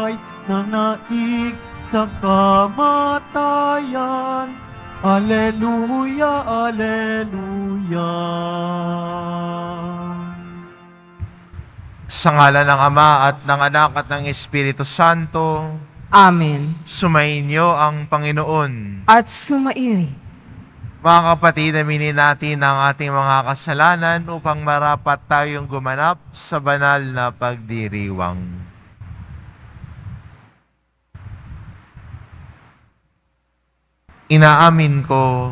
buhay na naig sa kamatayan. Alleluia, alleluia. Sa ngalan ng Ama at ng Anak at ng Espiritu Santo, Amen. sumainyo ang Panginoon. At sumairi. Mga kapatid, aminin natin ang ating mga kasalanan upang marapat tayong gumanap sa banal na pagdiriwang. Inaamin ko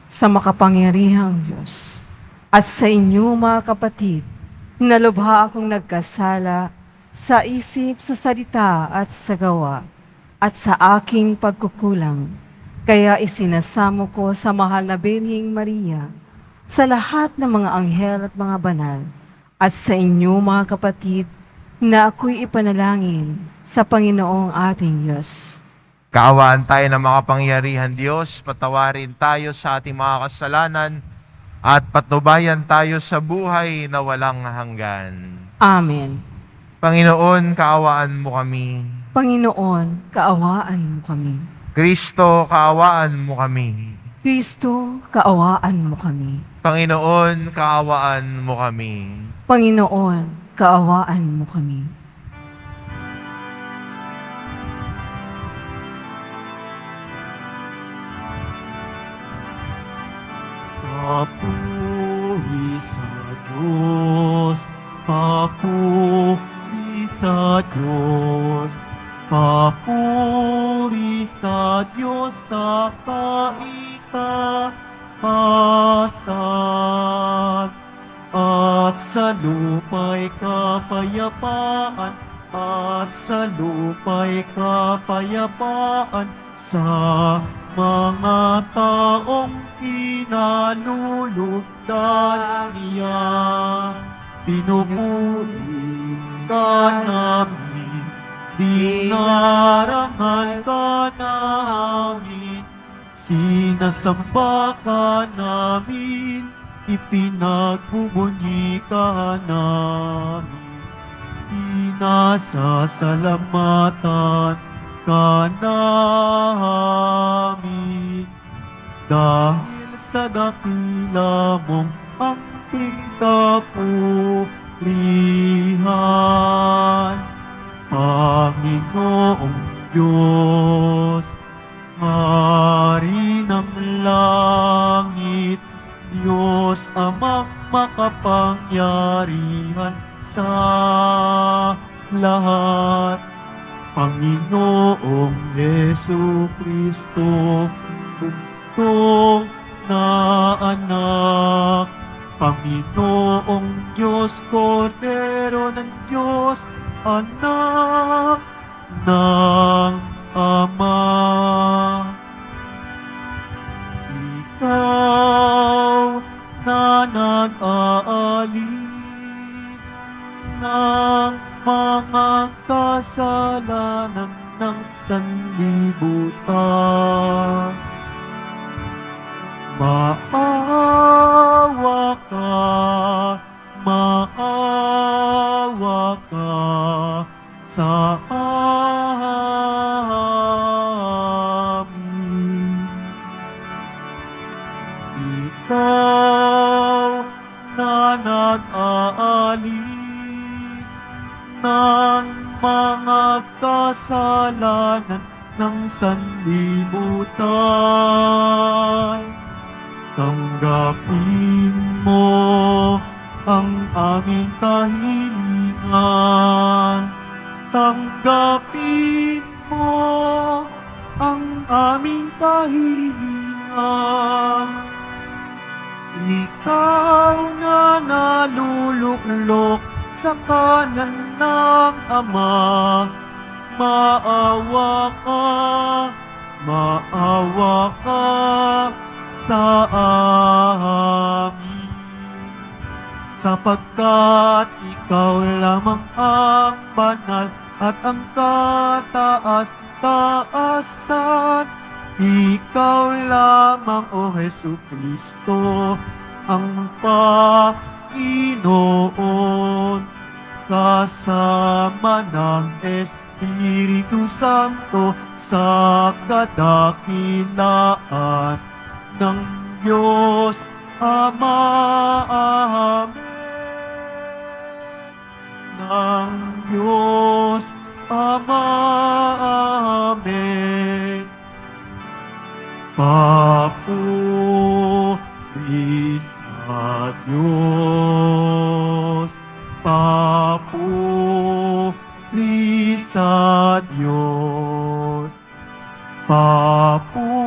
Sa makapangyarihang Diyos at sa inyo mga kapatid, na lubha akong nagkasala sa isip, sa salita at sa gawa at sa aking pagkukulang. Kaya isinasamo ko sa mahal na Birheng Maria, sa lahat ng mga anghel at mga banal, at sa inyo mga kapatid, na ako'y ipanalangin sa Panginoong ating Diyos. kaawaan tayo ng makapangyarihan Diyos, patawarin tayo sa ating mga kasalanan, at patnubayan tayo sa buhay na walang hanggan. Amen. Panginoon, kaawaan mo kami. Panginoon, kaawaan mo kami. Kristo, kaawaan mo kami. Kristo, kaawaan mo kami. Panginoon, kaawaan mo kami. Panginoon, kaawaan mo kami. Papuri sa Diyos, papuri sa Diyos, papuri sa Diyos sa kaitaasan, at sa lupa'y kapayapaan, at sa lupa'y kapayapaan sa mga taong kinalulugdan niya. Pinupuri ka namin, dinarangal ka namin, sinasamba ka namin, ipinagbubunyi ka namin. Pinasasalamatan ka namin, dahil sa dakila mong aking kapurihan. Panginoong Diyos, Hari ng langit, Diyos Amang makapangyarihan sa lahat, Panginoong Yesu Kristo, buktong na anak, Panginoong Diyos, Kordero ng Diyos, anak ng Ama. Ikaw na nag-aalis ng mga kasalanan ng sanlibutan. Maawa ka sa amin. Ikaw na nag-aalis ng mga kasalanan ng sanlibutan. Tanggapin mo ang aming kahilingan. Tanggapin mo ang aming kahilingan. Ikaw na naluluklok sa kanan ng Ama, maawa ka sa amin, sapagkat ikaw lamang ang banal at ang kataas-taasan. Ikaw lamang, O Hesu Kristo, ang Panginoon, kasama ng Espiritu Espiritu Santo sa kadakilaan ng Diyos Ama. Amen. Ng Diyos Ama. Amen. Papuri sa Diyos. Papuri sa Diyos. Papuri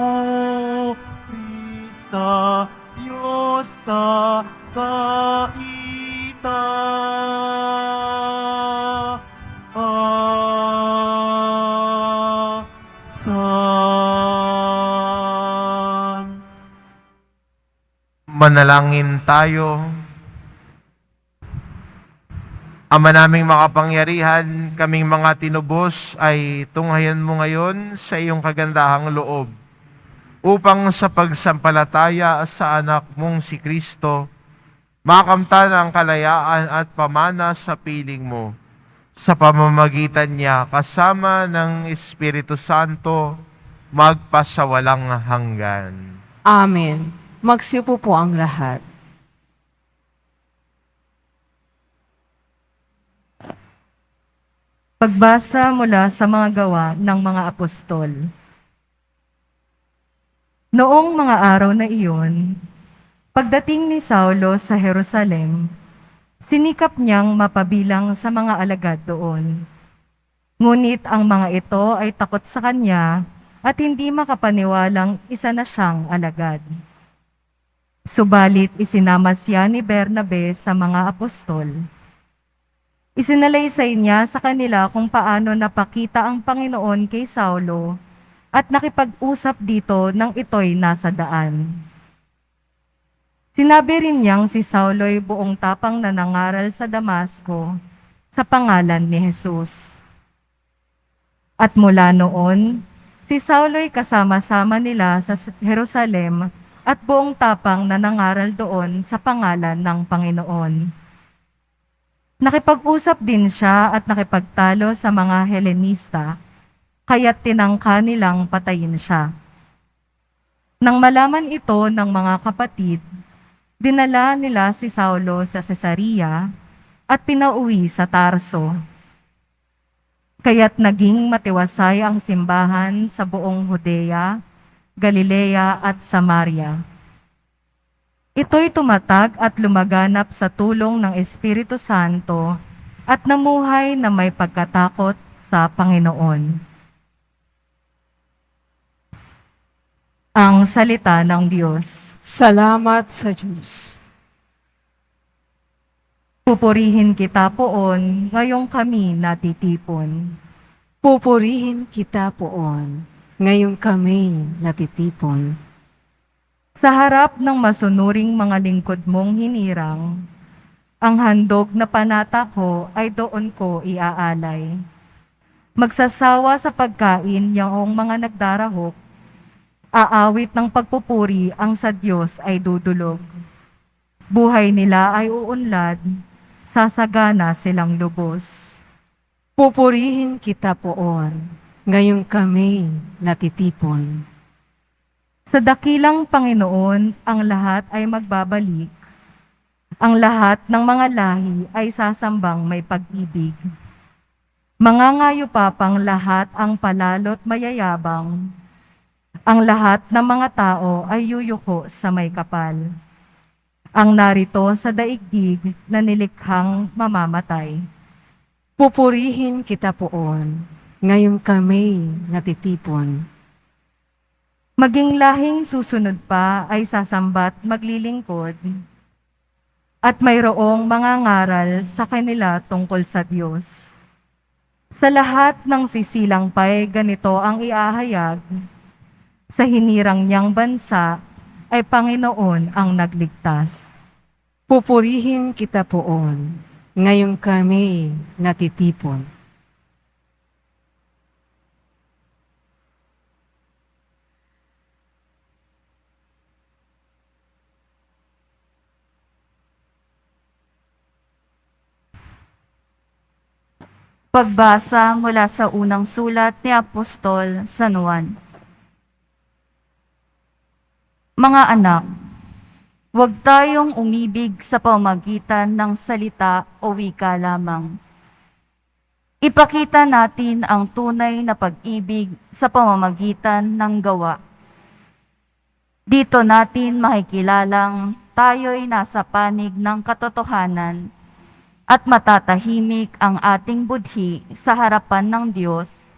sa Diyos sa kaitaasan. Manalangin tayo. Ama naming makapangyarihan, kaming mga tinubos ay tunghayan mo ngayon sa iyong kagandahang loob upang sa pagsampalataya sa anak mong si Kristo, makamtan ang kalayaan at pamana sa piling mo. Sa pamamagitan niya, kasama ng Espiritu Santo, magpasawalang hanggan. Amen. Magsiupo po ang lahat. Pagbasa mula sa mga gawa ng mga apostol. Noong mga araw na iyon, pagdating ni Saulo sa Jerusalem, sinikap niyang mapabilang sa mga alagad doon. Ngunit ang mga ito ay takot sa kanya at hindi makapaniwalang isa na siyang alagad. Subalit isinama siya ni Bernabe sa mga apostol. Isinalaysay niya sa kanila kung paano napakita ang Panginoon kay Saulo at nakipag-usap dito nang ito'y nasa daan. Sinabi rin niyang si Saulo'y buong tapang na nangaral sa Damasco sa pangalan ni Jesus. At mula noon, si Saulo'y kasama-sama nila sa Jerusalem at buong tapang na nangaral doon sa pangalan ng Panginoon. Nakipag-usap din siya at nakipagtalo sa mga Helenista, kaya't tinangka nilang patayin siya. Nang malaman ito ng mga kapatid, dinala nila si Saulo sa Cesarea at pinauwi sa Tarso. Kaya't naging matiwasay ang simbahan sa buong Judea, Galilea at Samaria. Ito'y tumatag at lumaganap sa tulong ng Espiritu Santo at namuhay na may pagkatakot sa Panginoon. Ang salita ng Diyos. Salamat sa Diyos. Pupurihin kita poon, ngayong kami natitipon. Pupurihin kita poon, ngayong kami natitipon. Sa harap ng masunuring mga lingkod mong hinirang, ang handog na panata ko ay doon ko iaalay. Magsasawa sa pagkain yaong mga nagdarahok, aawit ng pagpupuri ang sa Diyos ay dudulog. Buhay nila ay uunlad, sasagana silang lubos. Pupurihin kita poon, ngayong kami natitipon. Sa dakilang Panginoon, ang lahat ay magbabalik. Ang lahat ng mga lahi ay sasambang may pag-ibig. Mangangayo pa pang lahat ang palalo't mayayabang. Ang lahat ng mga tao ay yuyuko sa may kapal. Ang narito sa daigdig na nilikhang mamamatay. Pupurihin kita poon, ngayong kami natitipon. Maging lahing susunod pa ay sasambat maglilingkod at mayroong mga ngaral sa kanila tungkol sa Diyos. Sa lahat ng sisilang pay ganito ang iahayag, sa hinirang niyang bansa ay Panginoon ang nagligtas. Pupurihin kita poon, ngayong kami natitipon. Pagbasa mula sa unang sulat ni Apostol San Juan. Mga anak, huwag tayong umibig sa pamamagitan ng salita o wika lamang. Ipakita natin ang tunay na pag-ibig sa pamamagitan ng gawa. Dito natin makikilalang tayo'y nasa panig ng katotohanan at matatahimik ang ating budhi sa harapan ng Diyos,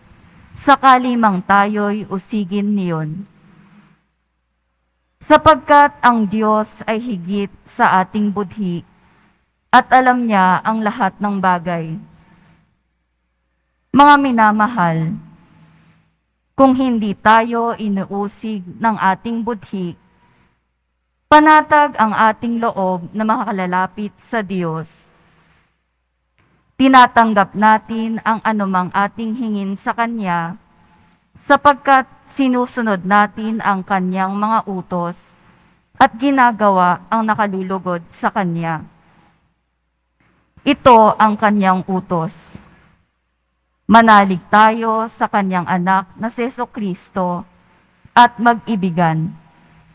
sakali mang tayo'y usigin niyon. Sapagkat ang Diyos ay higit sa ating budhi at alam niya ang lahat ng bagay. Mga minamahal, kung hindi tayo inuusig ng ating budhi, panatag ang ating loob na makakalapit sa Diyos. Tinatanggap natin ang anumang ating hingin sa Kanya sapagkat sinusunod natin ang Kanyang mga utos at ginagawa ang nakalulugod sa Kanya. Ito ang Kanyang utos. Manalig tayo sa Kanyang anak na si Jesucristo at mag-ibigan,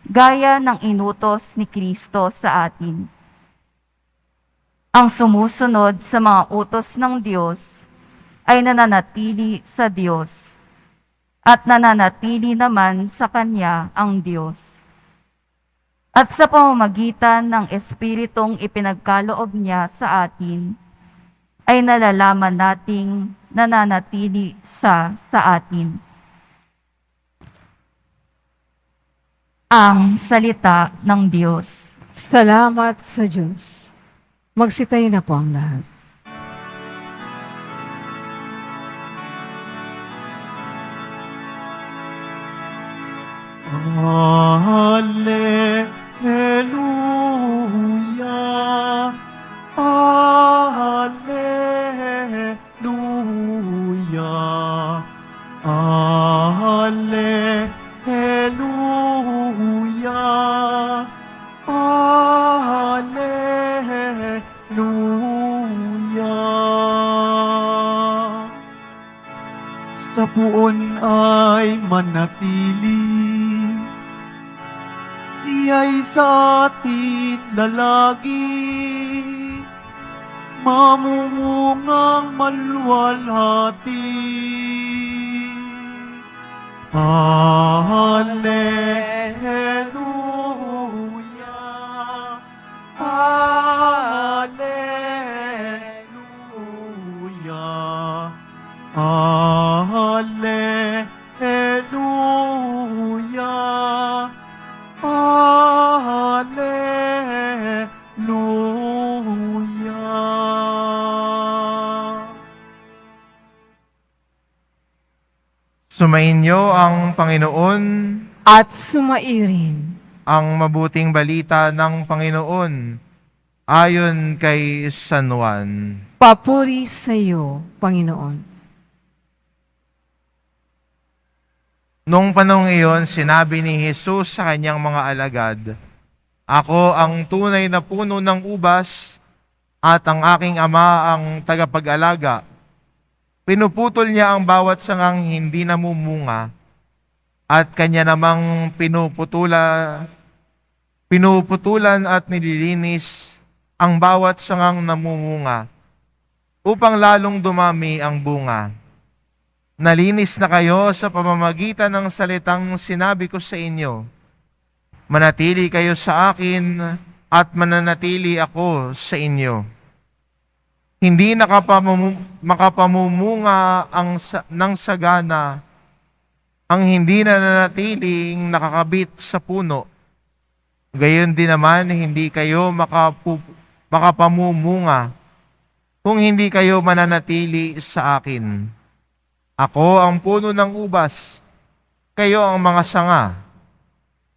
gaya ng inutos ni Kristo sa atin. Ang sumusunod sa mga utos ng Diyos ay nananatili sa Diyos at nananatili naman sa Kanya ang Diyos. At sa pamamagitan ng Espiritong ipinagkaloob niya sa atin, ay nalalaman nating nananatili siya sa atin. Ang salita ng Diyos. Salamat sa Diyos. Magsitayo na po ang lahat. Alleluia, Alleluia, Alleluia, Alleluia. Sa puon ay manatili, siya'y sa atin lalagi, mamumungang malwalhati. Alleluia, Alleluia, Alleluia, Alleluia. Sumainyo ang Panginoon, At sumairin. ang mabuting balita ng Panginoon, ayon kay San Juan. Papuri sa iyo, Panginoon. Noong panahong iyon, sinabi ni Jesus sa kanyang mga alagad, "Ako ang tunay na puno ng ubas at ang aking ama ang tagapag-alaga." Pinuputol niya ang bawat sangang hindi namumunga at kanya namang pinuputulan at nililinis ang bawat sangang namumunga upang lalong dumami ang bunga. Nalinis na kayo sa pamamagitan ng salitang sinabi ko sa inyo. Manatili kayo sa akin at mananatili ako sa inyo. Hindi makapamumunga ng sagana ang hindi nananatiling nakakabit sa puno. Gayon din naman, hindi kayo makapamumunga kung hindi kayo mananatili sa akin. Ako ang puno ng ubas, kayo ang mga sanga.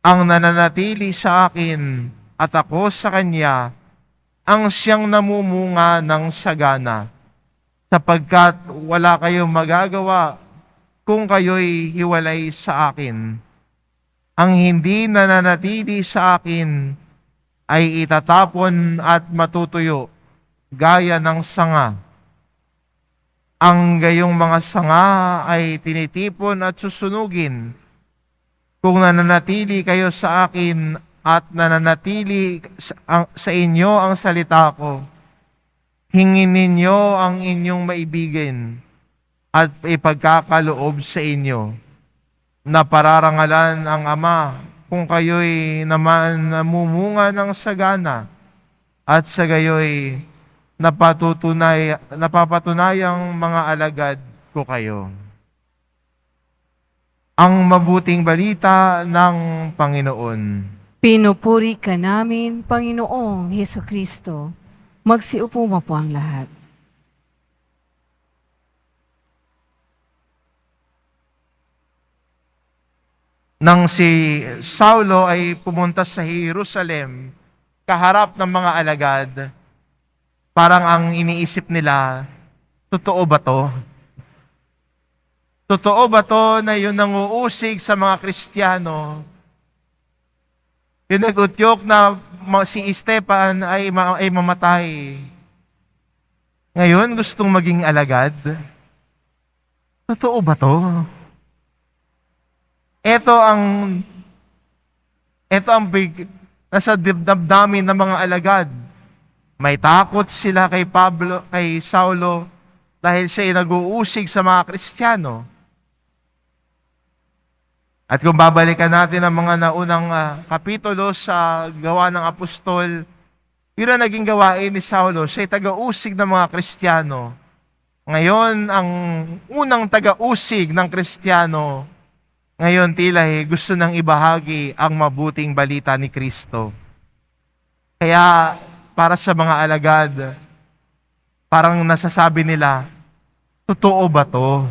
Ang nananatili sa akin at ako sa kanya, ang siyang namumunga ng sagana, sapagkat wala kayong magagawa kung kayo'y hiwalay sa akin. Ang hindi nananatili sa akin ay itatapon at matutuyo, gaya ng sanga. Ang gayong mga sanga ay tinitipon at susunugin. Kung nananatili kayo sa akin at nananatili sa inyo ang salita ko, hingin ninyo ang inyong maibigin at ipagkakaloob sa inyo na pararangalan ang Ama kung kayo'y naman namumunga ng sagana at sa gayo'y napapatunayang mga alagad ko kayo. Ang mabuting balita ng Panginoon. Pinupuri ka namin, Panginoong Heso Kristo. Magsiupo mo po ang lahat. Nang si Saulo ay pumunta sa Jerusalem, kaharap ng mga alagad, parang ang iniisip nila, totoo ba to? Totoo ba to na yun nanguusig sa mga Kristiyano? Yung nag-utyok na si Esteban ay mamatay. Ngayon, gustong maging alagad? Totoo ba to? Ito ang nasa damdamin ng mga alagad. May takot sila kay Saulo dahil siya ay nag-uusig sa mga Kristiyano. At kung babalikan natin ang mga naunang kapitulo sa Gawa ng Apostol, yun ang naging gawain ni Saulo. Siya ay taga-usig ng mga Kristiyano. Ngayon, ang unang taga-usig ng Kristiyano, ngayon tila gusto nang ibahagi ang mabuting balita ni Kristo. Kaya para sa mga alagad, parang nasasabi nila, totoo ba to?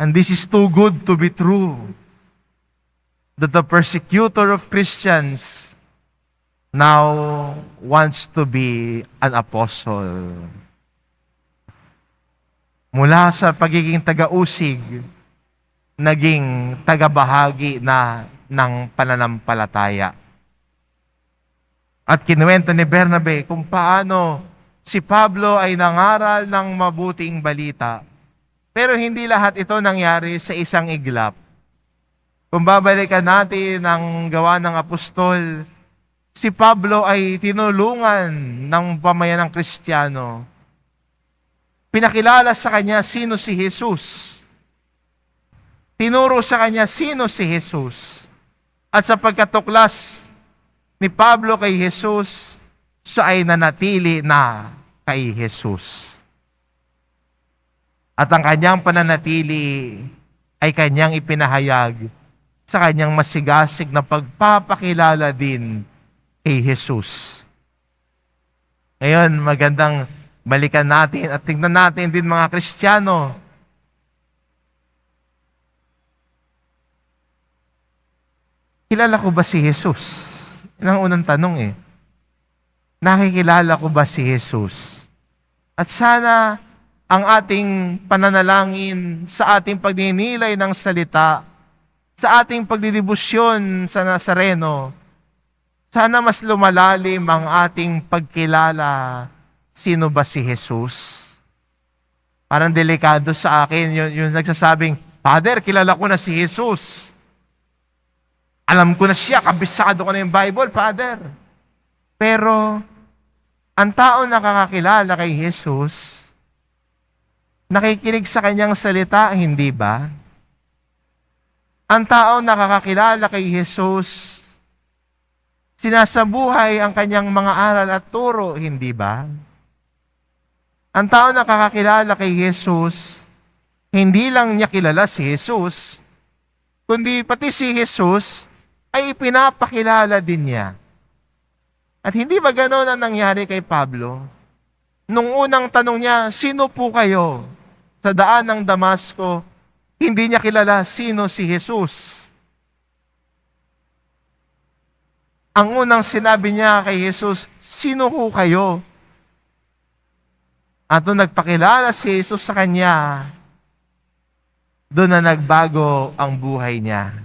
And this is too good to be true. That the persecutor of Christians now wants to be an apostle. Mula sa pagiging taga-usig, naging tagabahagi na ng pananampalataya. At kinuwento ni Bernabe kung paano si Pablo ay nangaral ng mabuting balita. Pero hindi lahat ito nangyari sa isang iglap. Kung babalikan natin ang Gawa ng Apostol, si Pablo ay tinulungan ng pamayanang Kristiyano. Pinakilala sa kanya sino si Jesus. Tinuro sa kanya sino si Jesus. At sa pagkatuklas ni Pablo kay Jesus, siya ay nanatili na kay Jesus. At ang kanyang pananatili ay kanyang ipinahayag sa kanyang masigasig na pagpapakilala din kay Jesus. Ngayon, magandang balikan natin at tingnan natin din mga Kristiyano. Kilala ko ba si Jesus? Yan ang unang tanong eh. Nakikilala ko ba si Jesus? At sana ang ating pananalangin sa ating pagninilay ng salita, sa ating pagdidibusyon sa Nazareno, sana mas lumalalim ang ating pagkilala sino ba si Jesus. Parang delikado sa akin yung nagsasabing, Father, kilala ko na si Jesus. Alam ko na siya, kabisado ko na yung Bible, Father. Pero, ang tao nakakakilala kay Jesus, nakikinig sa kanyang salita, hindi ba? Ang tao nakakakilala kay Jesus, sinasabuhay ang kanyang mga aral at turo, hindi ba? Ang tao nakakakilala kay Jesus, hindi lang niya kilala si Jesus, kundi pati si Jesus ay pinapakilala din niya. At hindi ba gano'n ang nangyari kay Pablo? Nung unang tanong niya, sino po kayo? Sa daan ng Damasco, hindi niya kilala sino si Jesus. Ang unang sinabi niya kay Jesus, sino po kayo? At nung nagpakilala si Jesus sa kanya, doon na nagbago ang buhay niya.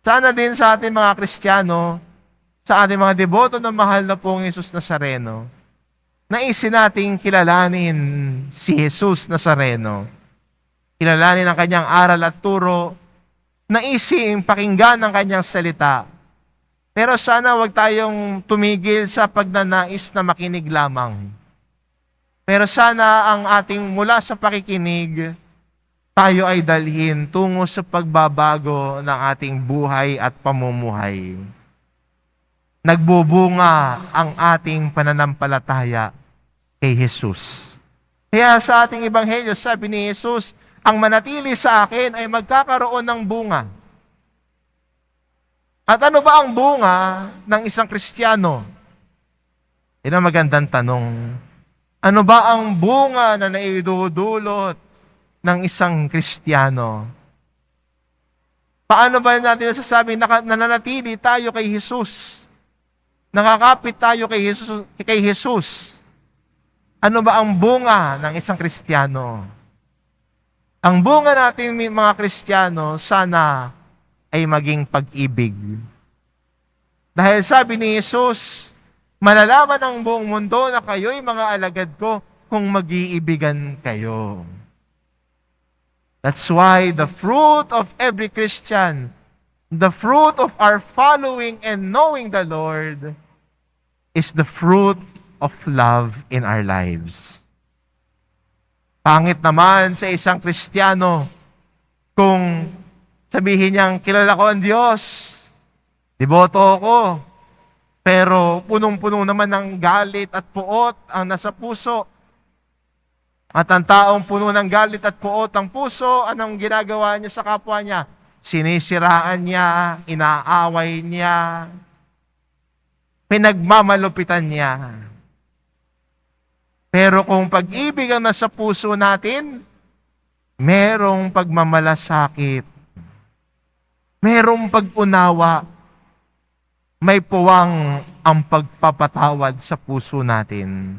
Sana din sa ating mga Kristiyano, sa ating mga deboto ng mahal na pong Jesus Nazareno, naisin nating kilalanin si Jesus Nazareno. Kilalanin ang kanyang aral at turo, naisin pakinggan ang kanyang salita. Pero sana wag tayong tumigil sa pagnanais na makinig lamang. Pero sana ang ating mula sa pakikinig, tayo ay dalhin tungo sa pagbabago ng ating buhay at pamumuhay. Nagbubunga ang ating pananampalataya kay Jesus. Kaya sa ating ebanghelyo, sabi ni Jesus, ang manatili sa akin ay magkakaroon ng bunga. At ano ba ang bunga ng isang Kristiyano? Yan ang magandang tanong. Ano ba ang bunga na naidudulot ng isang Kristiyano? Paano ba natin nasasabi na nananatili tayo kay Jesus? Nakakapit tayo kay Jesus. Ano ba ang bunga ng isang Kristiyano? Ang bunga natin mga Kristiyano, sana ay maging pag-ibig. Dahil sabi ni Jesus, malalaman ng buong mundo na kayo'y mga alagad ko kung mag-iibigan kayo. That's why the fruit of every Christian, the fruit of our following and knowing the Lord, is the fruit of love in our lives. Pangit naman sa isang Kristiyano kung sabihin niyang, kilala ko ang Diyos, deboto ako, pero punong-puno naman ng galit at puot ang nasa puso. At ang taong puno ng galit at puot ang puso, anong ginagawa niya sa kapwa niya? Sinisiraan niya, inaaway niya, pinagmamalupitan niya. Pero kung pag-ibig ang nasa puso natin, merong pagmamalasakit, merong pag-unawa, may puwang ang pagpapatawad sa puso natin.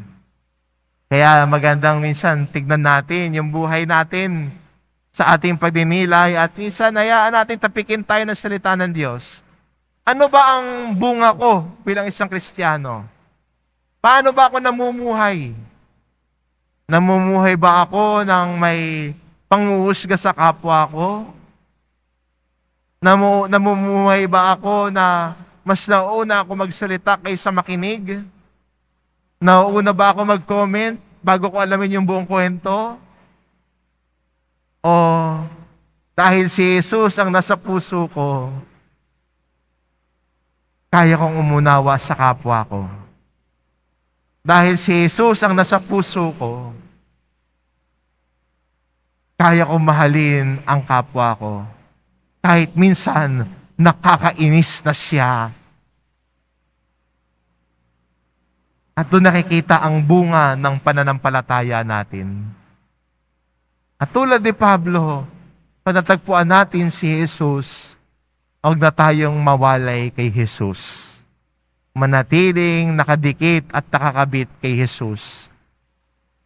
Kaya magandang minsan tignan natin yung buhay natin sa ating pagdinilay at minsan hayaan natin tapikin tayo ng salita ng Diyos. Ano ba ang bunga ko bilang isang Kristiyano? Paano ba ako namumuhay? Namumuhay ba ako ng may panghuhusga sa kapwa ko? Namumuhay ba ako na mas nauna ako magsalita kaysa makinig? Nauna ba ako mag-comment bago ko alamin yung buong kwento? O dahil si Jesus ang nasa puso ko, kaya kong umunawa sa kapwa ko? Dahil si Jesus ang nasa puso ko, kaya kong mahalin ang kapwa ko. Kahit minsan, nakakainis na siya. At doon nakikita ang bunga ng pananampalataya natin. At tulad ni Pablo, panatagpuan natin si Jesus, huwag na tayong mawalay kay Jesus. Manatiling nakadikit at nakakabit kay Jesus.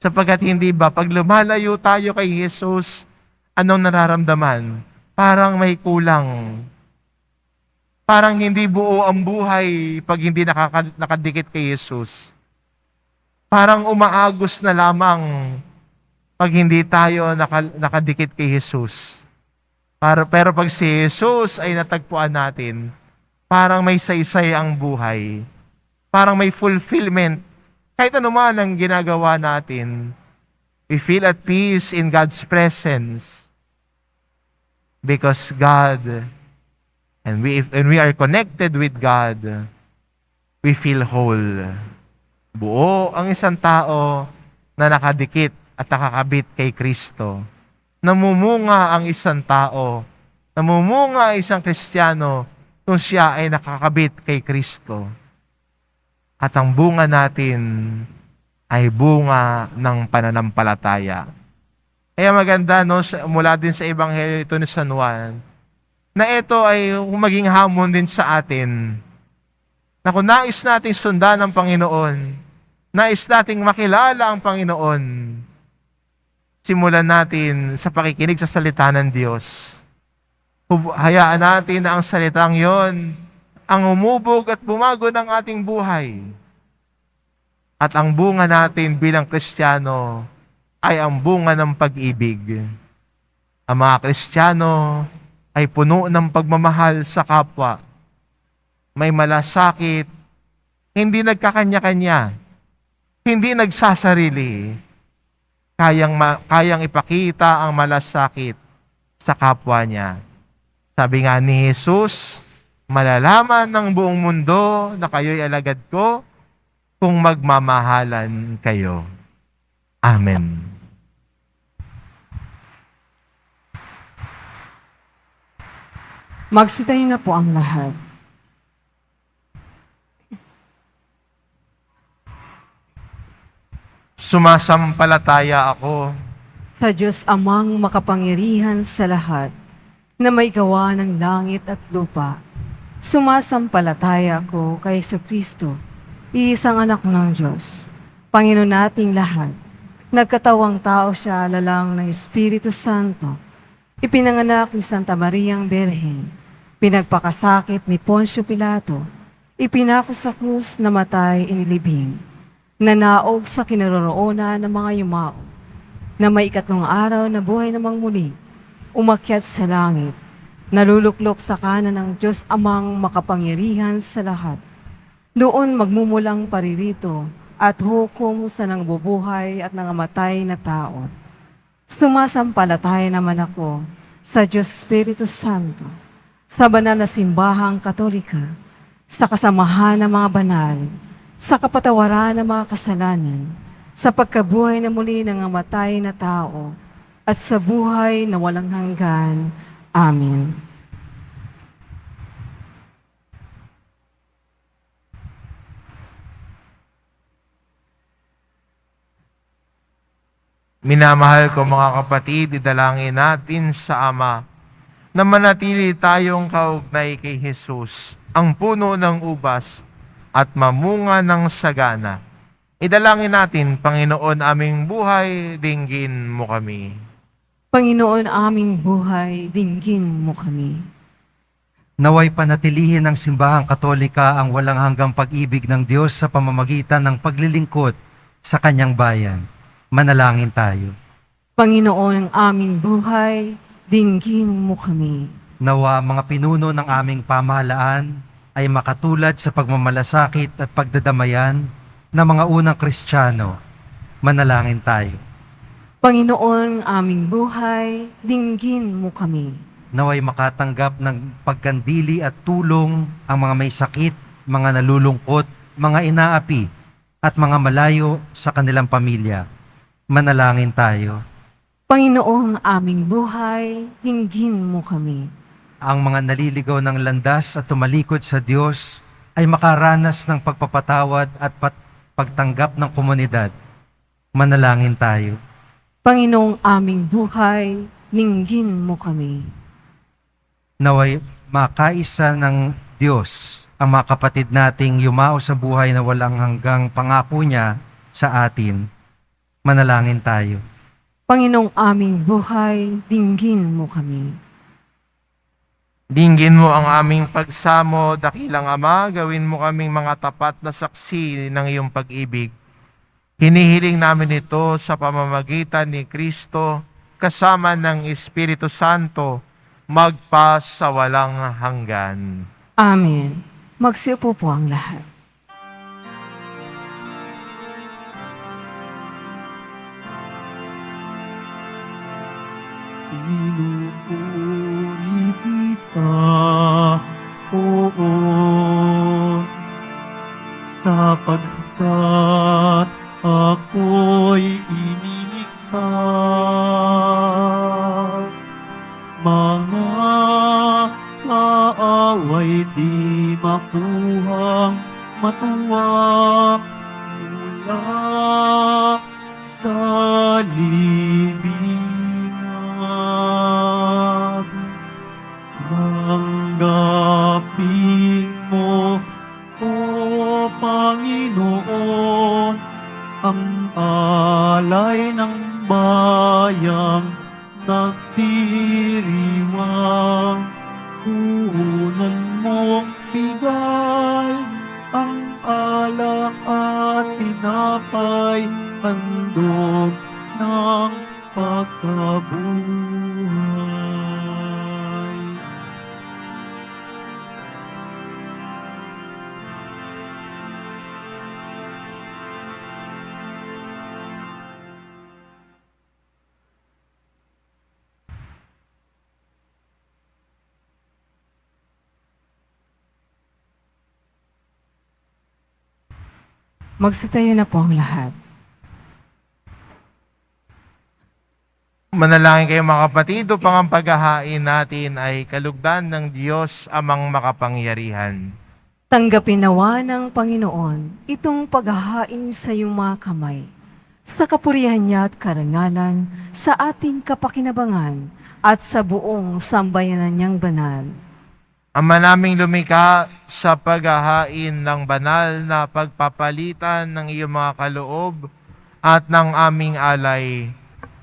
Sapagkat hindi ba, pag lumalayo tayo kay Jesus, anong nararamdaman? Parang may kulang. Parang hindi buo ang buhay pag hindi nakadikit kay Jesus. Parang umaagos na lamang pag hindi tayo nakadikit kay Jesus. Pero pag si Jesus ay natagpuan natin, parang may saysay ang buhay. Parang may fulfillment. Kahit ano man ang ginagawa natin, we feel at peace in God's presence. Because God, and we are connected with God, we feel whole. Buo ang isang tao na nakadikit at nakakabit kay Kristo. Namumunga ang isang tao, namumunga ang isang Kristiyano kung siya ay nakakabit kay Kristo. At ang bunga natin ay bunga ng pananampalataya. Kaya maganda, no, mula din sa Ebanghelyo ito ni San Juan, na ito ay maging hamon din sa atin, na kung nais nating sundan ang Panginoon, nais nating makilala ang Panginoon, simulan natin sa pakikinig sa salita ng Diyos. Hayaan natin na ang salitang yon ang umubog at bumago ng ating buhay. At ang bunga natin bilang Kristiyano ay ang bunga ng pag-ibig. Ang mga Kristiyano ay puno ng pagmamahal sa kapwa. May malasakit, hindi nagkakanya-kanya, hindi nagsasarili. Kayang ipakita ang malasakit sa kapwa niya. Sabi nga ni Jesus, malalaman ng buong mundo na kayo'y alagad ko kung magmamahalan kayo. Amen. Magsitayo na po ang lahat. Sumasampalataya ako Sa Diyos amang makapangyarihan sa lahat, na may gawa ng langit at lupa, sumasampalataya ako kay Kristo, iisang anak ng Diyos, Panginoon nating lahat. Nagkatawang tao siya lalang ng Espiritu Santo, ipinanganak ni Santa Mariang Berhen, pinagpakasakit ni Poncio Pilato, ipinako sa krus, namatay, inilibing, nanaog sa kinaroroonan ng mga yumao, na may ikatlong araw na buhay namang muli, umakyat sa langit, naluluklok sa kanan ng Diyos amang makapangyarihan sa lahat. Doon magmumulang paririto at hukom sa nangbubuhay at nangamatay na tao. Sumasampalataya naman ako sa Diyos Espiritu Santo, sa banal na simbahang Katolika, sa kasamahan ng mga banal, sa kapatawaran ng mga kasalanan, sa pagkabuhay na muli ng namatay na tao, at sa buhay na walang hanggan. Amen. Minamahal ko mga kapatid, idalangin natin sa Ama na manatili tayong kaugnay kay Jesus, ang puno ng ubas at mamunga ng sagana. Idalangin natin, Panginoon aming buhay, dinggin mo kami. Panginoon aming buhay, dinggin mo kami. Naway panatilihin ng simbahang Katolika ang walang hanggang pag-ibig ng Diyos sa pamamagitan ng paglilingkod sa kanyang bayan. Manalangin tayo. Panginoon ang aming buhay, dinggin mo kami. Nawa mga pinuno ng aming pamahalaan ay makatulad sa pagmamalasakit at pagdadamayan ng mga unang Kristiyano. Manalangin tayo. Panginoon ang aming buhay, dinggin mo kami. Naway makatanggap ng pagkandili at tulong ang mga may sakit, mga nalulungkot, mga inaapi, at mga malayo sa kanilang pamilya. Manalangin tayo. Panginoon ang aming buhay, dinggin mo kami. Ang mga naliligaw ng landas at tumalikod sa Diyos ay makaranas ng pagpapatawad at pagtanggap ng komunidad. Manalangin tayo. Panginoong aming buhay, dinggin mo kami. Naway makaisa ng Diyos ang mga kapatid nating yumao sa buhay na walang hanggang pangako niya sa atin. Manalangin tayo. Panginoong aming buhay, dinggin mo kami. Dinggin mo ang aming pagsamo, dakilang Ama, gawin mo kaming mga tapat na saksi ng iyong pag-ibig. Hinihiling namin ito sa pamamagitan ni Kristo, kasama ng Espiritu Santo, magpa sa walang hanggan. Amen. Magsiupo po ang lahat. Pinupuri kita, oo, sapagkat ako'y iniligtas. Mga kaaway di makuhang matuwa mula sa libingan. Tanggapin mo, O Panginoon, ang alay ng bayang nagdiriwang. Punan mong bigay ang alak at tinapay Magsitayo na po ang lahat. Manalangin kayo mga kapatid upang ang paghahain natin ay kalugdan ng Diyos amang makapangyarihan. Tanggapin nawa ng Panginoon itong paghahain sa iyong mga kamay, sa kapurihan niya at karangalan, sa ating kapakinabangan, at sa buong sambayanan niyang banal. Ama naming lumikha, sa paghahain ng banal na pagpapalitan ng iyong mga kaloob at ng aming alay,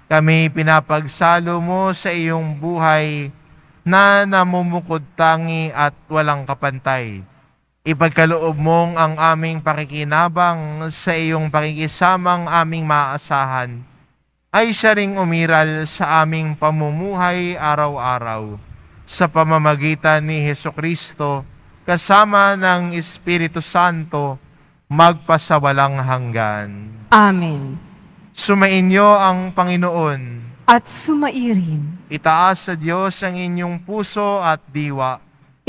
kami pinapagsalo mo sa iyong buhay na namumukod tangi at walang kapantay. Ipagkaloob mong ang aming pakikinabang sa iyong pakikisamang aming maaasahan ay siya ring umiral sa aming pamumuhay araw-araw sa pamamagitan ni Hesukristo kasama ng Espiritu Santo magpasawalang hanggan. Amen. Sumainyo ang Panginoon. At sumairin, Itaas sa Diyos ang inyong puso at diwa.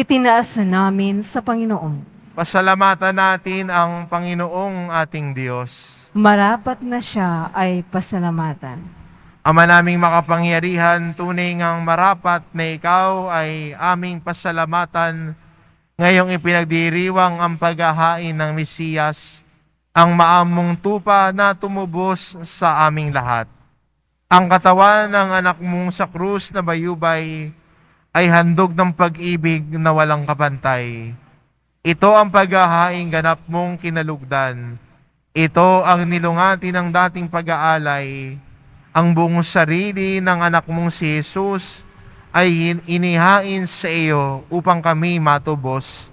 itinaas na namin sa Panginoon. Pasalamatan natin ang Panginoong ating Diyos. Marapat na siya ay pasalamatan. Ama naming makapangyarihan, tunay ngang marapat na ikaw ay aming pasalamatan ngayong ipinagdiriwang ang paghahain ng Mesiyas, ang maamong tupa na tumubos sa aming lahat. Ang katawan ng anak mong sa krus na bayubay ay handog ng pag-ibig na walang kapantay. Ito ang paghahaing ganap mong kinalugdan. Ito ang nilungati ng dating pag-aalay. Ang buong sarili ng anak mong si Jesus ay inihain sa iyo upang kami matubos.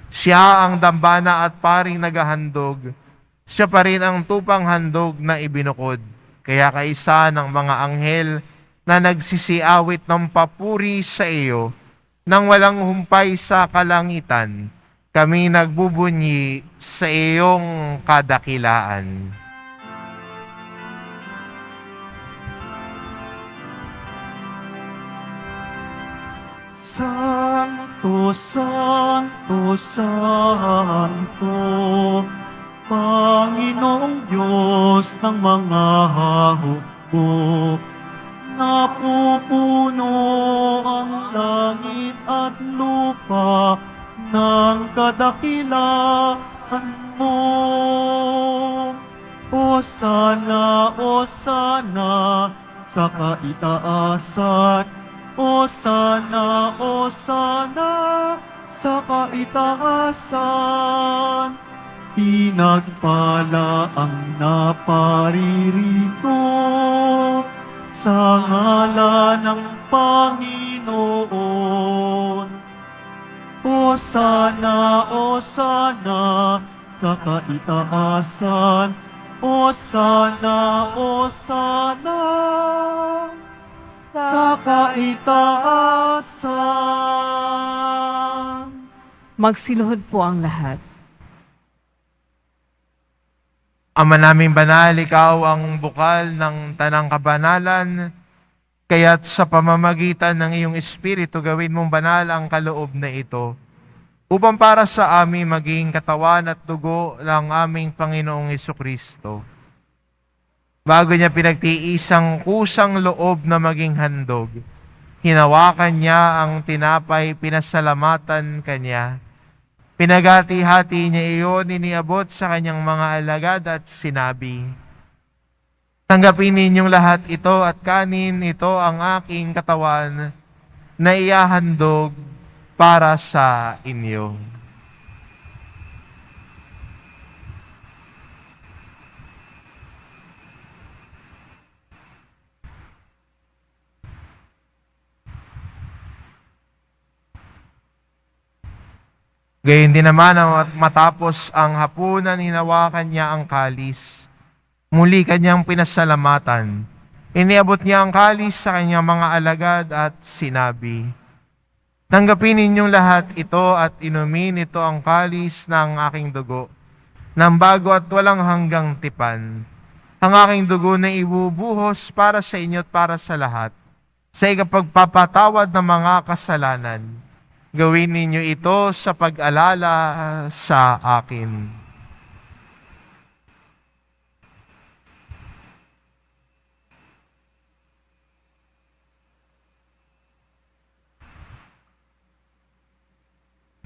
Siya ang dambana at paring naghahandog. Siya pa rin ang tupang handog na ibinukod. Kaya kaisa ng mga anghel na nagsisiawit ng papuri sa iyo nang walang humpay sa kalangitan, kami nagbubunyi sa iyong kadakilaan. Santo, Santo, Santo, Panginoong Diyos ng mga hukbo, napupuno ang langit at lupa ng kadakilaan mo. Hosana, Hosana sa kaitaasan, Hosana, Hosana sa kaitaasan. Pinagpala ang naparirito sa ngalan ng Panginoon. Hosana, Hosana sa kaitaasan, Hosana, Hosana sa kaitaasan. Magsiluhod po ang lahat. Ama naming banal, ikaw ang bukal ng tanang kabanalan, kaya't sa pamamagitan ng iyong Espiritu gawin mong banal ang kaloob na ito, upang para sa amin maging katawan at dugo ng aming Panginoong Hesukristo. Bago niya pinagtiisang kusang loob na maging handog, hinawakan niya ang tinapay, pinasalamatan kanya. Pinagati-hati niya iyon, iniabot sa kanyang mga alagad at sinabi, "Tanggapin ninyong lahat ito at kanin, ito ang aking katawan na ihahandog para sa inyo." Gayun din naman, matapos ang hapunan, hinawakan niya ang kalis. Muli kanyang pinasalamatan. Iniabot niya ang kalis sa kanyang mga alagad at sinabi, "Tanggapin ninyong lahat ito at inumin, ito ang kalis ng aking dugo, ng bago at walang hanggang tipan. Ang aking dugo na ibubuhos para sa inyo at para sa lahat, sa ikapagpapatawad ng mga kasalanan. Gawin ninyo ito sa pag-alala sa akin."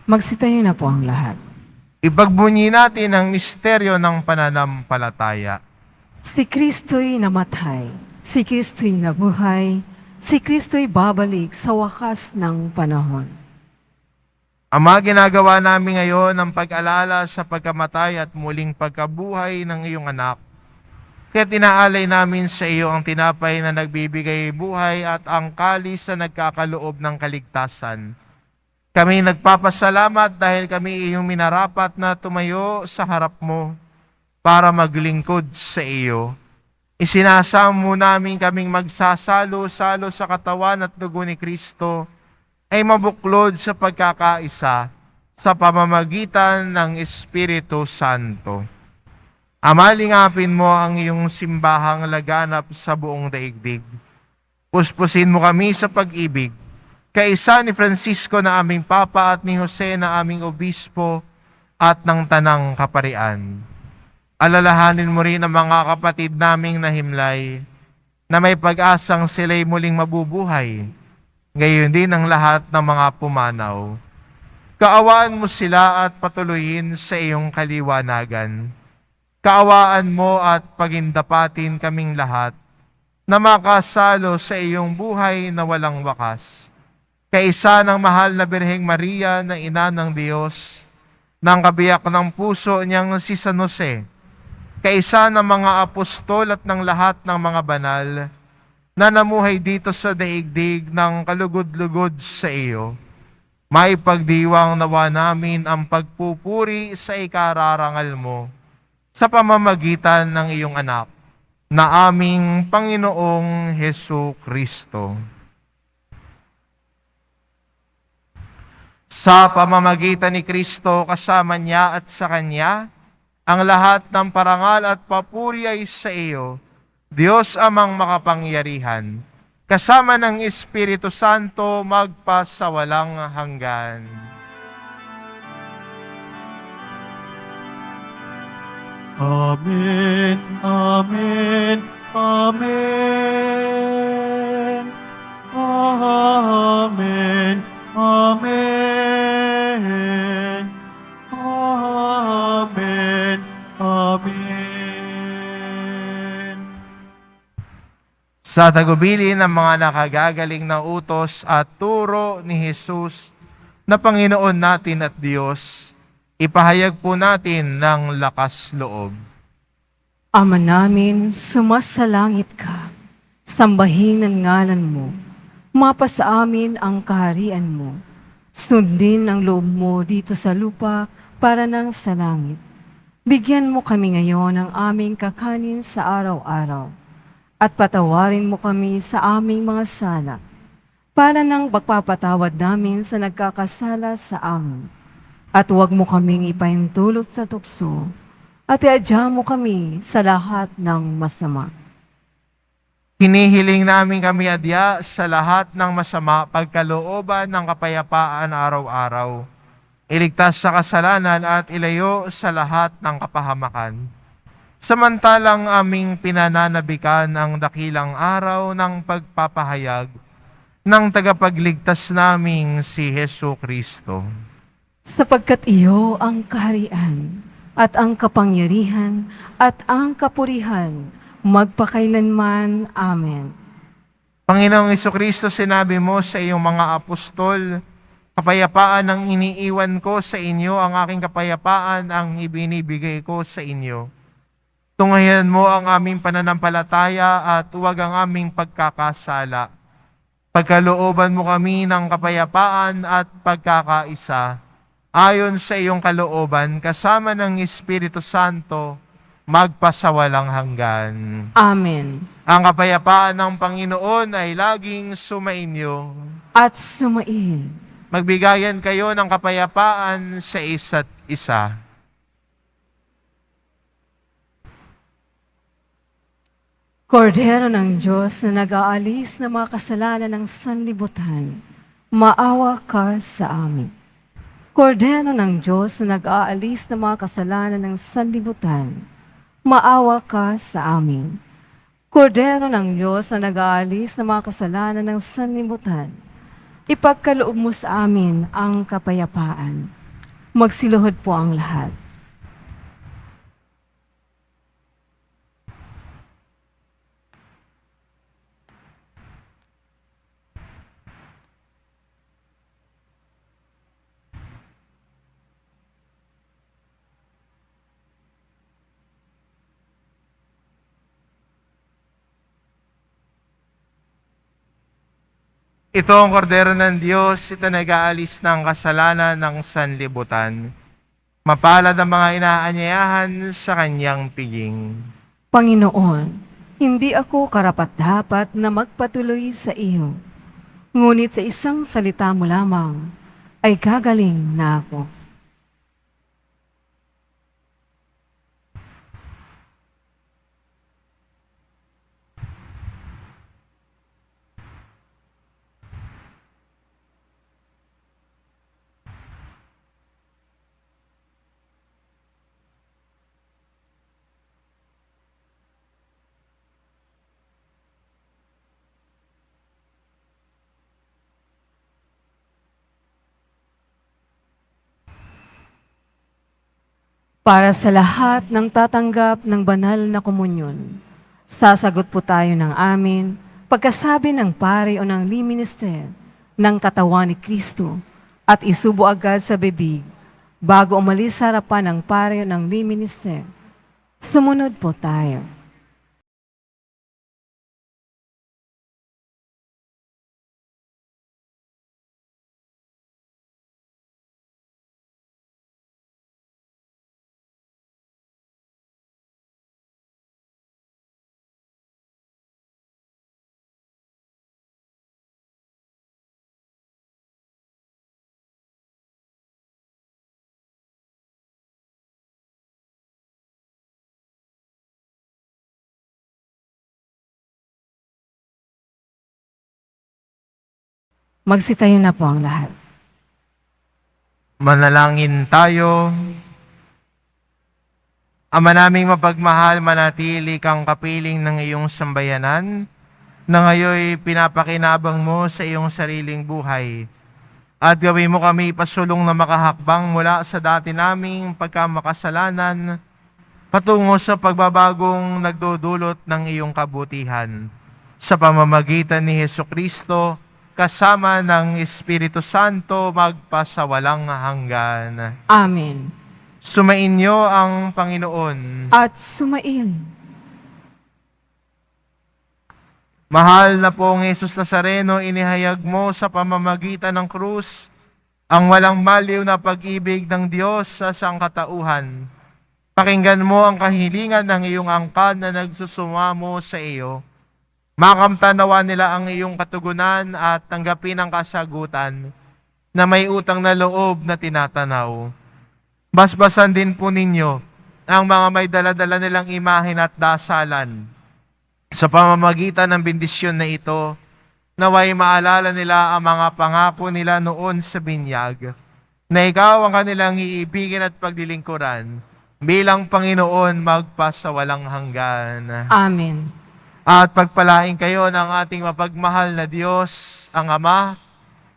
Magsitayo na po ang lahat. Ipagbunyi natin ang misteryo ng pananampalataya. Si Kristo'y namatay, si Kristo'y nabuhay, si Kristo'y babalik sa wakas ng panahon. Ama, ginagawa namin ngayon ang pag-alala sa pagkamatay at muling pagkabuhay ng iyong anak. Kaya tinaalay namin sa iyo ang tinapay na nagbibigay buhay at ang kalis na nagkakaloob ng kaligtasan. Kami nagpapasalamat dahil kami iyong minarapat na tumayo sa harap mo para maglingkod sa iyo. Isinasamo namin kaming magsasalo-salo sa katawan at dugo ni Kristo ay mabuklod sa pagkakaisa sa pamamagitan ng Espiritu Santo. Ama, lingapin mo ang iyong simbahang laganap sa buong daigdig. Puspusin mo kami sa pag-ibig, kaisa ni Francisco na aming Papa at ni Jose na aming Obispo at ng Tanang Kaparian. Alalahanin mo rin ang mga kapatid naming nahimlay na may pag-asang sila'y muling mabubuhay, gayon din ang lahat ng mga pumanaw. Kaawaan mo sila at patuloyin sa iyong kaliwanagan. Kaawaan mo at pagindapatin kaming lahat na makasalo sa iyong buhay na walang wakas. Kaisa ng mahal na Birheng Maria na Ina ng Diyos, ng kabiyak ng puso niyang si San Jose, kaisa ng mga apostol at ng lahat ng mga banal na namuhay dito sa daigdig ng kalugod-lugod sa iyo, maipagdiwang nawa namin ang pagpupuri sa ikararangal mo sa pamamagitan ng iyong anak, na aming Panginoong Hesu Kristo. Sa pamamagitan ni Kristo, kasama niya at sa Kanya, ang lahat ng parangal at papuri ay sa iyo, Diyos Amang makapangyarihan, kasama ng Espiritu Santo magpasawalang hanggan. Amen, amen, amen. Amen, amen. Amen, amen. Sa tagubilin ng mga nakagagaling na utos at turo ni Jesus na Panginoon natin at Diyos, ipahayag po natin ng lakas loob. Ama namin, sumasalangit ka. Sambahin ang ngalan mo. Mapasa amin ang kaharian mo. Sundin ang loob mo dito sa lupa para nang sa langit. Bigyan mo kami ngayon ng aming kakanin sa araw-araw. At patawarin mo kami sa aming mga sala, para nang pagpapatawad namin sa nagkakasala sa amin. At huwag mo kaming ipahintulot sa tukso, at iadya mo kami sa lahat ng masama. Hinihiling namin kami adya sa lahat ng masama pagkalooban ng kapayapaan araw-araw. Iligtas sa kasalanan at ilayo sa lahat ng kapahamakan. Samantalang aming pinananabikan ang dakilang araw ng pagpapahayag ng tagapagligtas naming si Hesu Kristo. Sapagkat iyo ang kaharian, at ang kapangyarihan, at ang kapurihan, magpakailanman. Amen. Panginoong Jesucristo, sinabi mo sa iyong mga apostol, kapayapaan ang iniiwan ko sa inyo, ang aking kapayapaan ang ibinibigay ko sa inyo. Tunghayan mo ang aming pananampalataya at huwag ang aming pagkakasala. Pagkalooban mo kami ng kapayapaan at pagkakaisa, ayon sa iyong kalooban, kasama ng Espiritu Santo, magpasawalang hanggan. Amen. Ang kapayapaan ng Panginoon ay laging sumainyo. At sumain. Magbigayan kayo ng kapayapaan sa isa't isa. Kordero ng Diyos na nag-aalis ng mga kasalanan ng sanlibutan, maawa ka sa amin. Kordero ng Diyos na nag-aalis ng mga kasalanan ng sanlibutan, maawa ka sa amin. Kordero ng Diyos na nag-aalis ng mga kasalanan ng sanlibutan, Ipagkaloob mo sa amin ang kapayapaan. Magsiluhod po ang lahat. Ito ang kordero ng Diyos, ito nag-aalis ng kasalanan ng sanlibutan. Mapalad ang mga inaanyayahan sa kanyang piging. Panginoon, hindi ako karapat-dapat na magpatuloy sa iyo. Ngunit sa isang salita mo lamang ay gagaling na ako. Para sa lahat ng tatanggap ng banal na komunyon, sasagot po tayo ng amin pagkasabi ng pare o ng liminister ng katawan ni Kristo at isubo agad sa bibig bago umalis sa harapan ng pare o ng liminister. Sumunod po tayo. Magsitayo na po ang lahat. Manalangin tayo. Ama naming mapagmahal, manatili kang kapiling ng iyong sambayanan na ngayoy pinapakinabang mo sa iyong sariling buhay. At gawin mo kami pasulong na makahakbang mula sa dati naming pagkamakasalanan patungo sa pagbabagong nagdudulot ng iyong kabutihan. Sa pamamagitan ni Hesukristo, kasama ng Espiritu Santo, magpasawalang hanggan. Amen. Sumainyo ang Panginoon. At sumain. Mahal na pong Jesus Nazareno, inihayag mo sa pamamagitan ng krus ang walang maliw na pag-ibig ng Diyos sa sangkatauhan. Pakinggan mo ang kahilingan ng iyong angkan na nagsusumamo sa iyo. Makamtanawa nila ang iyong katugunan at tanggapin ang kasagutan na may utang na loob na tinatanaw. Basbasan din po ninyo ang mga may daladala nilang imahen at dasalan. Sa pamamagitan ng bendisyon na ito, naway maalala nila ang mga pangako nila noon sa binyag, na ikaw ang kanilang iibigin at paglilingkuran bilang Panginoon magpasawalang hanggan. Amen. At pagpalain kayo ng ating mapagmahal na Diyos, ang Ama,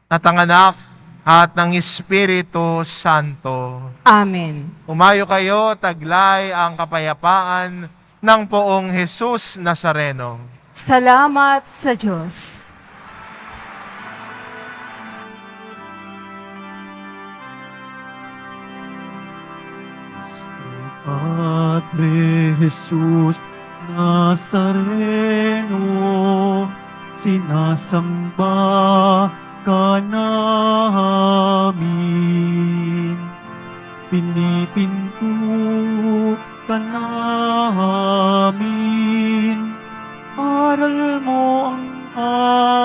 at ang Anak, at ng Espiritu Santo. Amen. Umayo kayo, taglay ang kapayapaan ng poong Jesus Nazareno. Salamat sa Diyos. Padre Jesus Nazareno, sinasamba ka namin. Pinipinto ka namin. Aral mo ang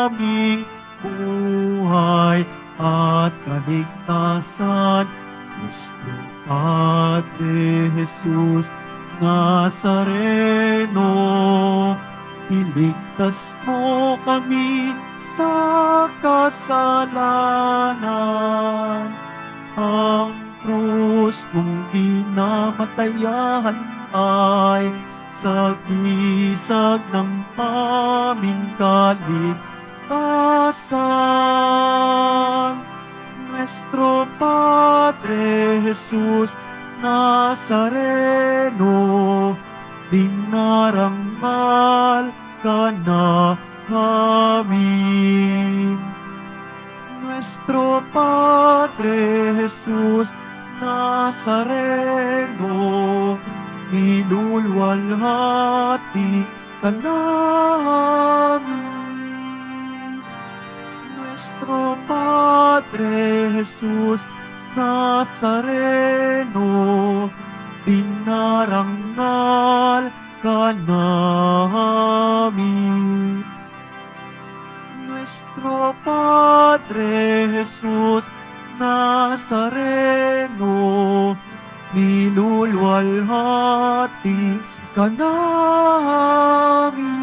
aming buhay at kaligtasan. Gusto Padre Jesus Nazareno, iligtas mo kami sa kasalanan. Ang krus mong ginamatayan ay sagisag ng aming kaligtasan. Jesus Nazareno, dinarangal ka namin. Nuestro Padre Jesus Nazareno, minulwalhati ka namin. Nuestro Padre Jesus Nazareno, dinarangal ka namin. Nuestro Padre Jesus Nazareno, minulwalhati ka namin.